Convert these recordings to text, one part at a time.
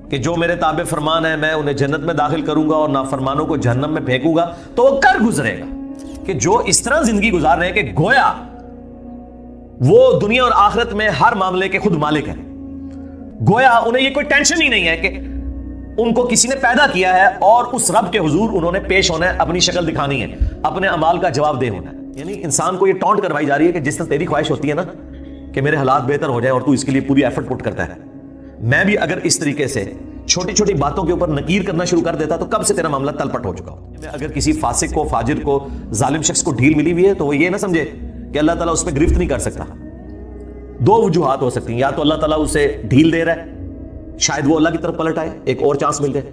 کہ جو میرے تابع فرمان ہے میں انہیں جنت میں داخل کروں گا اور نافرمانوں کو جہنم میں پھینکوں گا، تو وہ کر گزرے گا کہ جو اس طرح زندگی گزار رہے ہیں کہ گویا وہ دنیا اور آخرت میں ہر معاملے کے خود مالک ہیں، گویا انہیں یہ کوئی ٹینشن ہی نہیں ہے کہ ان کو کسی نے پیدا کیا ہے اور اس رب کے حضور انہوں نے پیش ہونا ہے، اپنی شکل دکھانی ہے، اپنے اعمال کا جواب دہ ہونا ہے۔ یعنی انسان کو یہ ٹونٹ کروائی جا رہی ہے کہ جس طرح تیری خواہش ہوتی ہے نا کہ میرے حالات بہتر ہو جائیں اور تو اس کے لیے پوری ایفرٹ پٹ کرتا ہے، میں بھی اگر اس طریقے سے چھوٹی چھوٹی باتوں کے اوپر نکیر کرنا شروع کر دیتا تو کب سے تیرا معاملہ تل پٹ ہو چکا ہو۔ اگر کسی فاسق کو، فاجر کو، ظالم شخص کو ڈھیل ملی ہوئی ہے تو وہ یہ نہ سمجھے کہ اللہ تعالیٰ اس پہ گرفت نہیں کر سکتا۔ دو وجوہات ہو سکتی ہیں، یا تو اللہ تعالیٰ اسے ڈھیل دے رہا ہے، شاید وہ اللہ کی طرف پلٹ آئے، ایک اور چانس مل جائے،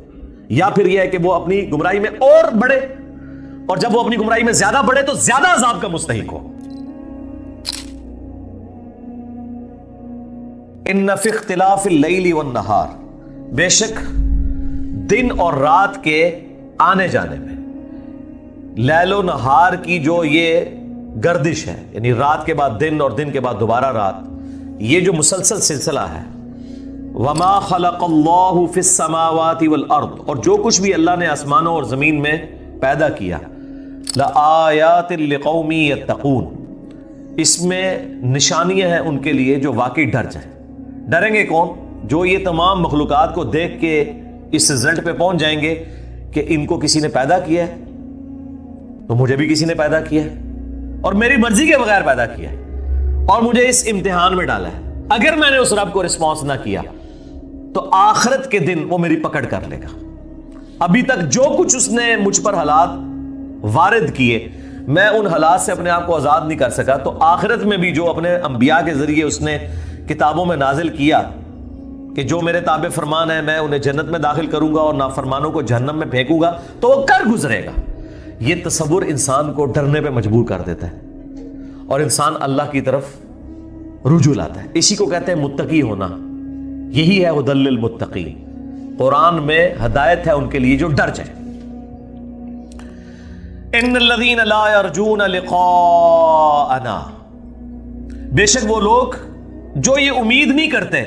یا پھر یہ ہے کہ وہ اپنی گمراہی میں اور بڑھے، اور جب وہ اپنی گمراہی میں زیادہ بڑھے تو زیادہ عذاب کا مستحق ہو۔ ان فی اختلاف اللیل والنہار، بے شک دن اور رات کے آنے جانے میں، لیل و نہار کی جو یہ گردش ہے، یعنی رات کے بعد دن اور دن کے بعد دوبارہ رات، یہ جو مسلسل سلسلہ ہے، وما خلق اللہ فی السماوات والارض، اور جو کچھ بھی اللہ نے آسمانوں اور زمین میں پیدا کیا، لآیات لقوم یتقون، اس میں نشانیاں ہیں ان کے لیے جو واقعی ڈر جائیں۔ ڈریں گے کون؟ جو یہ تمام مخلوقات کو دیکھ کے اس رزلٹ پہ پہنچ جائیں گے کہ ان کو کسی نے پیدا کیا ہے تو مجھے بھی کسی نے پیدا کیا ہے اور میری مرضی کے بغیر پیدا کیا ہے اور مجھے اس امتحان میں ڈالا ہے۔ اگر میں نے اس رب کو رسپانس نہ کیا تو آخرت کے دن وہ میری پکڑ کر لے گا۔ ابھی تک جو کچھ اس نے مجھ پر حالات وارد کیے، میں ان حالات سے اپنے آپ کو آزاد نہیں کر سکا، تو آخرت میں بھی جو اپنے انبیاء کے ذریعے اس نے کتابوں میں نازل کیا کہ جو میرے تابع فرمان ہے میں انہیں جنت میں داخل کروں گا اور نافرمانوں کو جہنم میں پھینکوں گا، تو وہ کر گزرے گا۔ یہ تصور انسان کو ڈرنے پہ مجبور کر دیتا ہے اور انسان اللہ کی طرف رجوع لاتا ہے۔ اسی کو کہتے ہیں متقی ہونا، یہی ہے ھدی للمتقین، قرآن میں ہدایت ہے ان کے لیے جو ڈر جائیں۔ ان الذین لا یرجون لقاءنا، بے شک وہ لوگ جو یہ امید نہیں کرتے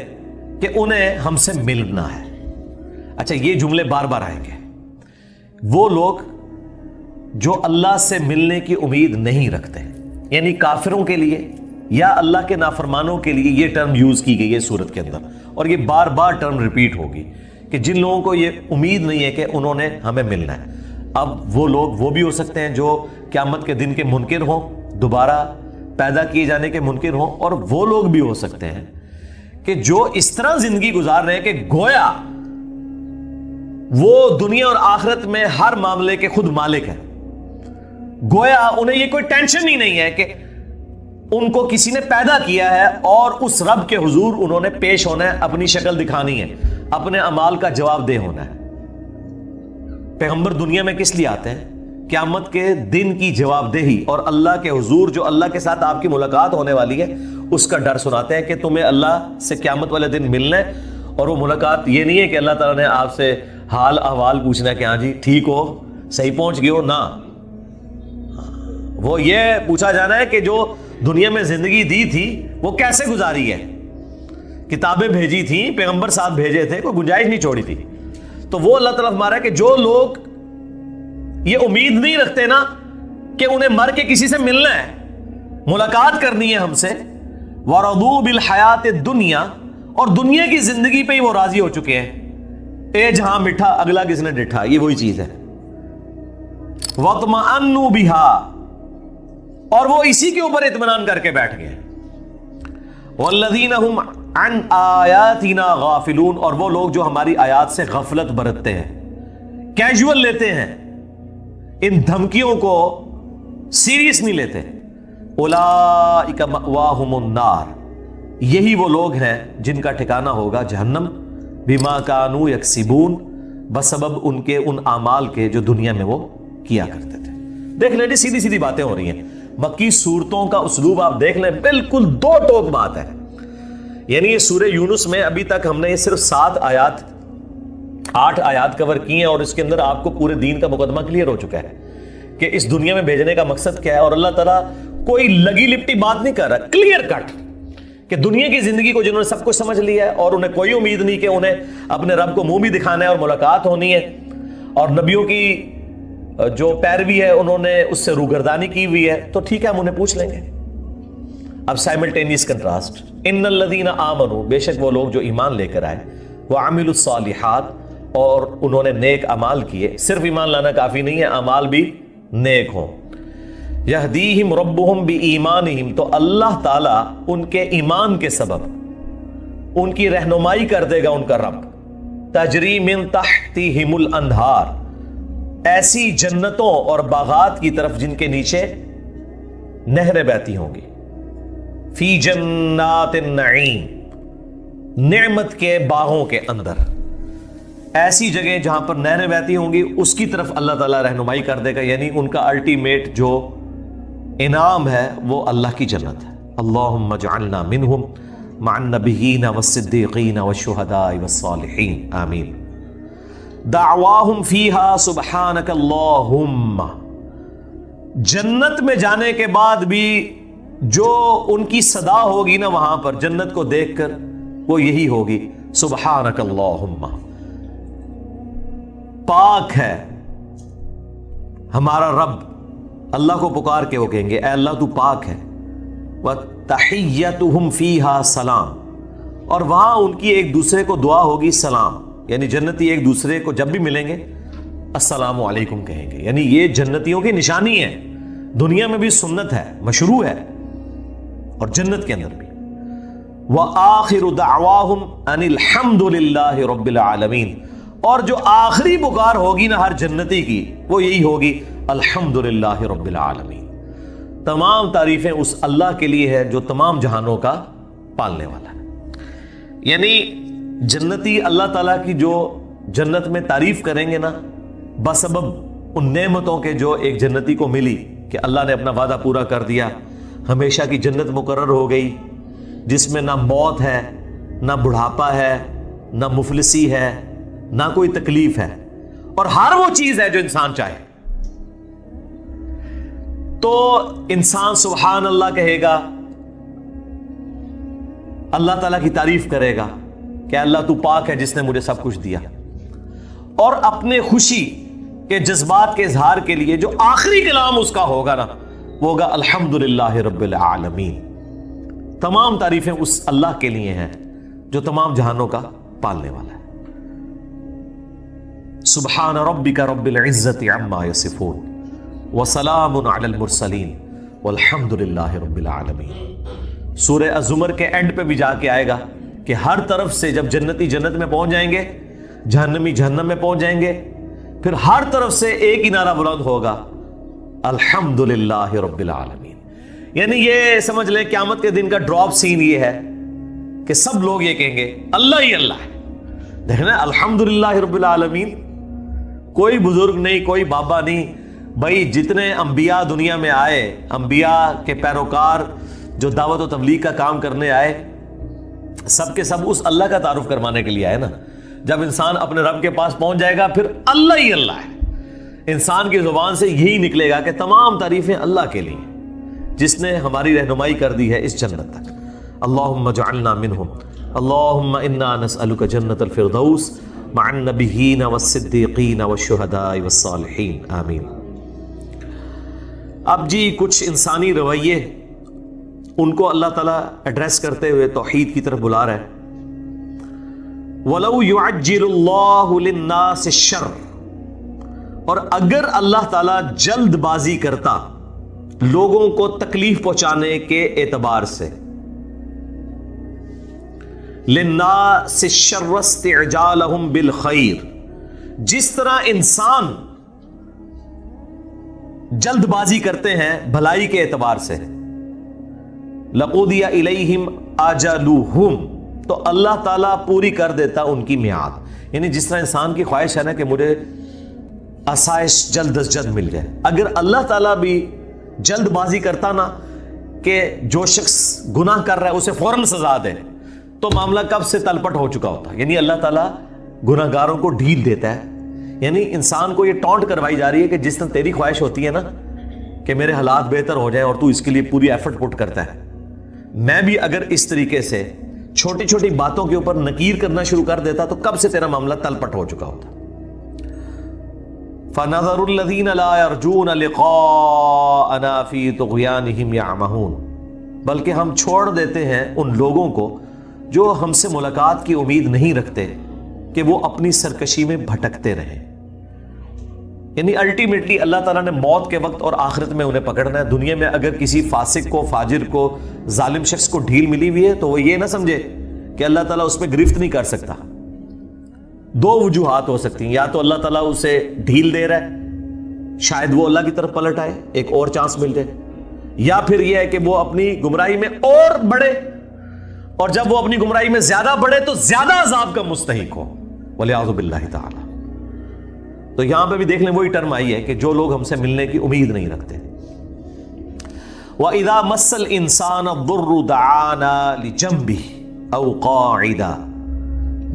کہ انہیں ہم سے ملنا ہے۔ اچھا، یہ جملے بار بار آئیں گے۔ وہ لوگ جو اللہ سے ملنے کی امید نہیں رکھتے، یعنی کافروں کے لیے یا اللہ کے نافرمانوں کے لیے یہ ٹرم یوز کی گئی ہے سورت کے اندر، اور یہ بار بار ٹرم ریپیٹ ہوگی کہ جن لوگوں کو یہ امید نہیں ہے کہ انہوں نے ہمیں ملنا ہے۔ اب وہ لوگ وہ بھی ہو سکتے ہیں جو قیامت کے دن کے منکر ہوں، دوبارہ پیدا کیے جانے کے منکر ہوں، اور وہ لوگ بھی ہو سکتے ہیں کہ جو اس طرح زندگی گزار رہے ہیں کہ گویا وہ دنیا اور آخرت میں ہر معاملے کے خود مالک ہیں، گویا انہیں یہ کوئی ٹینشن ہی نہیں ہے کہ ان کو کسی نے پیدا کیا ہے اور اس رب کے حضور انہوں نے پیش ہونا ہے، اپنی شکل دکھانی ہے، اپنے اعمال کا جواب دہ ہونا ہے۔ پیغمبر دنیا میں کس لیے آتے ہیں؟ قیامت کے دن کی جواب دہی اور اللہ کے حضور، جو اللہ کے ساتھ آپ کی ملاقات ہونے والی ہے، اس کا ڈر سناتے ہیں کہ تمہیں اللہ سے قیامت والے دن ملنا ہے، اور وہ ملاقات یہ نہیں ہے کہ اللہ تعالیٰ نے آپ سے حال احوال پوچھنا ہے کہ ہاں جی ٹھیک ہو، صحیح پہنچ گئے ہو، نہ، وہ یہ پوچھا جانا ہے کہ جو دنیا میں زندگی دی تھی وہ کیسے گزاری ہے، کتابیں بھیجی تھیں، پیغمبر ساتھ بھیجے تھے، کوئی گنجائش نہیں چھوڑی تھی۔ تو وہ اللہ تعالیٰ فرما رہا ہے کہ جو لوگ یہ امید نہیں رکھتے نا کہ انہیں مر کے کسی سے ملنا ہے، ملاقات کرنی ہے ہم سے، وَرَضُوا بِالْحَيَاةِ الدُّنْيَا، اور دنیا کی زندگی پہ ہی وہ راضی ہو چکے ہیں، اے جہاں مٹھا اگلا کس نے ڈٹھا، یہ وہی چیز ہے، وَاطْمَأَنُّوا بِهَا، اور وہ اسی کے اوپر اطمینان کر کے بیٹھ گئے، وَالَّذِينَ هُمْ عَنْ آيَاتِنَا غَافِلُونَ، اور وہ لوگ جو ہماری آیات سے غفلت برتتے ہیں، کیجول لیتے ہیں، ان دھمکیوں کو سیریس نہیں لیتے، اولئک مأواہم النار، یہی وہ لوگ ہیں جن کا ٹھکانہ ہوگا جہنم، بما کانوا یکسبون، بسبب ان کے ان اعمال کے جو دنیا میں وہ کیا کرتے تھے۔ دیکھ لیں، سیدھی سیدھی باتیں ہو رہی ہیں، مکی صورتوں کا اسلوب آپ دیکھ لیں، بالکل دو ٹوک بات ہے۔ یعنی یہ سورہ یونس میں ابھی تک ہم نے یہ صرف 8 آیات کور کی ہیں، اور اس کے اندر آپ کو پورے دین کا مقدمہ کلیئر ہو چکا ہے کہ اس دنیا میں بھیجنے کا مقصد کیا ہے، اور اللہ تعالیٰ کوئی لگی لپٹی بات نہیں کر رہا، کلیئر کٹ کہ دنیا کی زندگی کو جنہوں نے سب کچھ سمجھ لیا ہے اور انہیں کوئی امید نہیں کہ انہیں اپنے رب کو منہ بھی دکھانا ہے اور ملاقات ہونی ہے، اور نبیوں کی جو پیروی ہے انہوں نے اس سے روگردانی کی ہوئی ہے، تو ٹھیک ہے ہم انہیں پوچھ لیں گے۔ اب سائملٹینیس کنٹراسٹ، ان الذین آمنوا، بے شک وہ لوگ جو ایمان لے کر آئے، وعملوا الصالحات، اور انہوں نے نیک اعمال کیے، صرف ایمان لانا کافی نہیں ہے، اعمال بھی نیک ہوں، یہدیہم ربہم بایمانہم، تو اللہ تعالیٰ ان کے ایمان کے سبب ان کی رہنمائی کر دے گا ان کا رب، تجری من تحتہم الانہار، ایسی جنتوں اور باغات کی طرف جن کے نیچے نہریں بہتی ہوں گی، فی جنات النعیم، نعمت کے باغوں کے اندر، ایسی جگہ جہاں پر نہریں بہتی ہوں گی اس کی طرف اللہ تعالیٰ رہنمائی کر دے گا، یعنی ان کا الٹیمیٹ جو انعام ہے وہ اللہ کی جنت ہے۔ اللہم اجعلنا منہم مع النبیین والصدیقین والشہداء والصالحین، آمین۔ دعواہم فیہا سبحانک اللہم، جنت میں جانے کے بعد بھی جو ان کی صدا ہوگی نا وہاں پر جنت کو دیکھ کر، وہ یہی ہوگی، سبحانک اللہم، پاک ہے ہمارا رب، اللہ کو پکار کے وہ کہیں گے اے اللہ تو پاک ہے، وَتَحِيَّتُهُمْ فِيهَا سلام، اور وہاں ان کی ایک دوسرے کو دعا ہوگی سلام، یعنی جنتی ایک دوسرے کو جب بھی ملیں گے السلام علیکم کہیں گے، یعنی یہ جنتیوں کی نشانی ہے، دنیا میں بھی سنت ہے، مشروع ہے، اور جنت کے اندر بھی۔ وَآخِرُ دَعْوَاهُمْ أَنِ الْحَمْدُ لِلَّهِ رَبِّ الْعَالَمِينَ، اور جو آخری پکار ہوگی نا ہر جنتی کی وہ یہی ہوگی الحمدللہ رب العالمین، تمام تعریفیں اس اللہ کے لیے ہے جو تمام جہانوں کا پالنے والا ہے۔ یعنی جنتی اللہ تعالیٰ کی جو جنت میں تعریف کریں گے نا، بسبب ان نعمتوں کے جو ایک جنتی کو ملی کہ اللہ نے اپنا وعدہ پورا کر دیا، ہمیشہ کی جنت مقرر ہو گئی جس میں نہ موت ہے، نہ بڑھاپا ہے، نہ مفلسی ہے، نہ کوئی تکلیف ہے، اور ہر وہ چیز ہے جو انسان چاہے، تو انسان سبحان اللہ کہے گا، اللہ تعالیٰ کی تعریف کرے گا کہ اللہ تو پاک ہے جس نے مجھے سب کچھ دیا، اور اپنے خوشی کے جذبات کے اظہار کے لیے جو آخری کلام اس کا ہوگا نا وہ ہوگا الحمدللہ رب العالمین، تمام تعریفیں اس اللہ کے لیے ہیں جو تمام جہانوں کا پالنے والا ہے۔ سبحان ربک رب العزت عما یصفون وسلام علی المرسلین والحمد للہ رب العالمین۔ سورہ الزمر کے اینڈ پہ بھی جا کے آئے گا کہ ہر طرف سے جب جنتی جنت میں پہنچ جائیں گے، جہنمی جہنم میں پہنچ جائیں گے، پھر ہر طرف سے ایک ہی نعرہ بلند ہوگا الحمد للہ رب العالمین۔ یعنی یہ سمجھ لیں قیامت کے دن کا ڈراپ سین یہ ہے کہ سب لوگ یہ کہیں گے اللہ ہی اللہ ہے۔ دیکھنا الحمد للہ رب العالمین، کوئی بزرگ نہیں، کوئی بابا نہیں، بھائی جتنے انبیاء دنیا میں آئے، انبیاء کے پیروکار جو دعوت و تبلیغ کا کام کرنے آئے، سب کے سب اس اللہ کا تعارف کروانے کے لیے آئے نا۔ جب انسان اپنے رب کے پاس پہنچ جائے گا پھر اللہ ہی اللہ ہے، انسان کی زبان سے یہی نکلے گا کہ تمام تعریفیں اللہ کے لیے جس نے ہماری رہنمائی کر دی ہے اس جنت تک۔ اللہم اجعلنا منہم، اللہم انا نسألک جنت الفردوس مع النبیین والصدیقین والشہداء والصالحین، آمین۔ اب جی کچھ انسانی رویے ان کو اللہ تعالیٰ ایڈریس کرتے ہوئے توحید کی طرف بلا رہا ہے۔ وَلَوْ يُعَجِّلُ اللَّهُ لِلنَّاسِ الشَّرَّ، اور اگر اللہ تعالیٰ جلد بازی کرتا لوگوں کو تکلیف پہنچانے کے اعتبار سے، لِلنَّاسِ الشَّرَّ اسْتِعْجَالَهُمْ بِالْخَيْرِ، جس طرح انسان جلد بازی کرتے ہیں بھلائی کے اعتبار سے، لَقُضِيَ إِلَيْهِمْ أَجَلُهُمْ، تو اللہ تعالیٰ پوری کر دیتا ان کی میعاد۔ یعنی جس طرح انسان کی خواہش ہے نا کہ مجھے آسائش جلد از جلد مل جائے، اگر اللہ تعالیٰ بھی جلد بازی کرتا نا کہ جو شخص گناہ کر رہا ہے اسے فوراً سزا دے، تو معاملہ کب سے تلپٹ ہو چکا ہوتا۔ یعنی اللہ تعالیٰ گناہ گاروں کو ڈھیل دیتا ہے، یعنی انسان کو یہ ٹونٹ کروائی جا رہی ہے کہ جس طرح تیری خواہش ہوتی ہے نا کہ میرے حالات بہتر ہو جائیں اور تو اس کے لیے پوری ایفرٹ پٹ کرتا ہے، میں بھی اگر اس طریقے سے چھوٹی چھوٹی باتوں کے اوپر نکیر کرنا شروع کر دیتا تو کب سے تیرا معاملہ تل پٹ ہو چکا ہوتا. فَنَظَرُ الَّذِينَ لَا يَرْجُونَ لِقَاءَنَا فِي طُغْيَانِهِمْ يَعْمَهُونَ، بلکہ ہم چھوڑ دیتے ہیں ان لوگوں کو جو ہم سے ملاقات کی امید نہیں رکھتے کہ وہ اپنی سرکشی میں بھٹکتے رہیں. یعنی الٹیمیٹلی اللہ تعالیٰ نے موت کے وقت اور آخرت میں انہیں پکڑنا ہے. دنیا میں اگر کسی فاسق کو، فاجر کو، ظالم شخص کو ڈھیل ملی ہوئی ہے تو وہ یہ نہ سمجھے کہ اللہ تعالیٰ اس پہ گرفت نہیں کر سکتا. دو وجوہات ہو سکتی ہیں، یا تو اللہ تعالیٰ اسے ڈھیل دے رہا ہے، شاید وہ اللہ کی طرف پلٹ آئے، ایک اور چانس مل جائے، یا پھر یہ ہے کہ وہ اپنی گمراہی میں اور بڑھے، اور جب وہ اپنی گمراہی میں زیادہ بڑھے تو زیادہ عذاب کا مستحق ہو، وَلِعَاذُ بِاللَّهِ تعالی. تو یہاں پہ بھی دیکھ لیں وہی ٹرم آئی ہے کہ جو لوگ ہم سے ملنے کی امید نہیں رکھتے. وَإِذَا مَسَّ الْإِنسَانَ الضُّرُّ دَعَانَا لِجَنبِهِ أَوْ قَاعِدًا،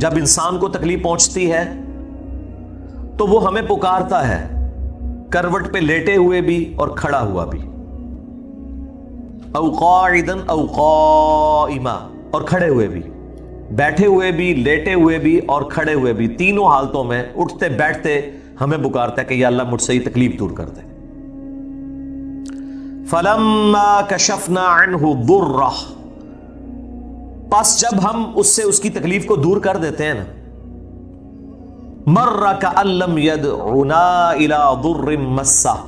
جب انسان کو تکلیف پہنچتی ہے تو وہ ہمیں پکارتا ہے، کروٹ پہ لیٹے ہوئے بھی اور کھڑا ہوا بھی. او قاعدا او قائما، اور کھڑے ہوئے بھی، بیٹھے ہوئے بھی، لیٹے ہوئے بھی اور کھڑے ہوئے بھی، تینوں حالتوں میں اٹھتے بیٹھتے ہمیں پکارتا ہے کہ یا اللہ مجھ سے یہ تکلیف دور کر دے. فَلَمَّا كَشَفْنَا عَنْهُ ضُرَّهُ، پس جب ہم اس سے اس کی تکلیف کو دور کر دیتے ہیں نا، مَرَّ كَأَن لَّمْ يَدْعُنَا إِلَىٰ ضُرٍّ مَسَّهُ،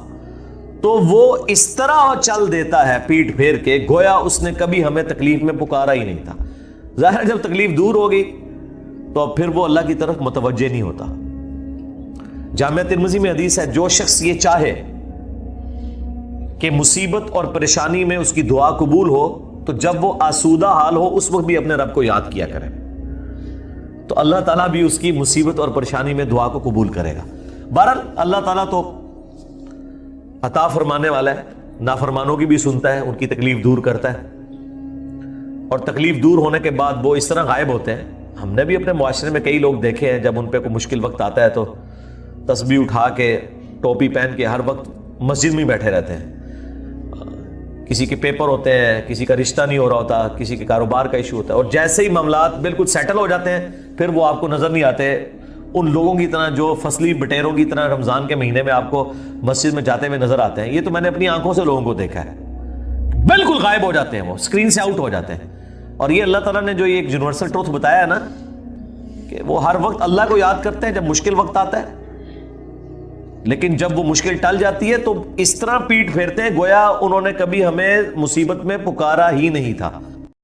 تو وہ اس طرح چل دیتا ہے پیٹ پھیر کے گویا اس نے کبھی ہمیں تکلیف میں پکارا ہی نہیں تھا. ظاہر جب تکلیف دور ہو گئی تو اب پھر وہ اللہ کی طرف متوجہ نہیں ہوتا. جامعہ ترمذی میں حدیث ہے، جو شخص یہ چاہے کہ مصیبت اور پریشانی میں اس کی دعا قبول ہو تو جب وہ آسودہ حال ہو اس وقت بھی اپنے رب کو یاد کیا کرے، تو اللہ تعالیٰ بھی اس کی مصیبت اور پریشانی میں دعا کو قبول کرے گا. بہرحال اللہ تعالیٰ تو عطا فرمانے والا ہے، نافرمانوں کی بھی سنتا ہے، ان کی تکلیف دور کرتا ہے، اور تکلیف دور ہونے کے بعد وہ اس طرح غائب ہوتے ہیں. ہم نے بھی اپنے معاشرے میں کئی لوگ دیکھے ہیں جب ان پہ کوئی مشکل وقت آتا ہے تو تسبیح اٹھا کے، ٹوپی پہن کے ہر وقت مسجد میں بیٹھے رہتے ہیں. کسی کے پیپر ہوتے ہیں، کسی کا رشتہ نہیں ہو رہا ہوتا، کسی کے کاروبار کا ایشو ہوتا ہے، اور جیسے ہی معاملات بالکل سیٹل ہو جاتے ہیں پھر وہ آپ کو نظر نہیں آتے ان لوگوں کی طرح جو فصلی بٹیروں کی طرح رمضان کے مہینے میں آپ کو مسجد میں جاتے ہوئے نظر آتے ہیں. یہ تو میں نے اپنی آنکھوں سے لوگوں کو دیکھا ہے، بالکل غائب ہو جاتے ہیں، وہ اسکرین سے آؤٹ ہو جاتے ہیں. اور یہ اللہ تعالیٰ نے جو یہ ایک یونیورسل ٹروتھ بتایا ہے نا کہ وہ ہر وقت اللہ کو یاد کرتے ہیں جب مشکل وقت آتا ہے، لیکن جب وہ مشکل ٹل جاتی ہے تو اس طرح پیٹ پھیرتے ہیں گویا انہوں نے کبھی ہمیں مصیبت میں پکارا ہی نہیں تھا.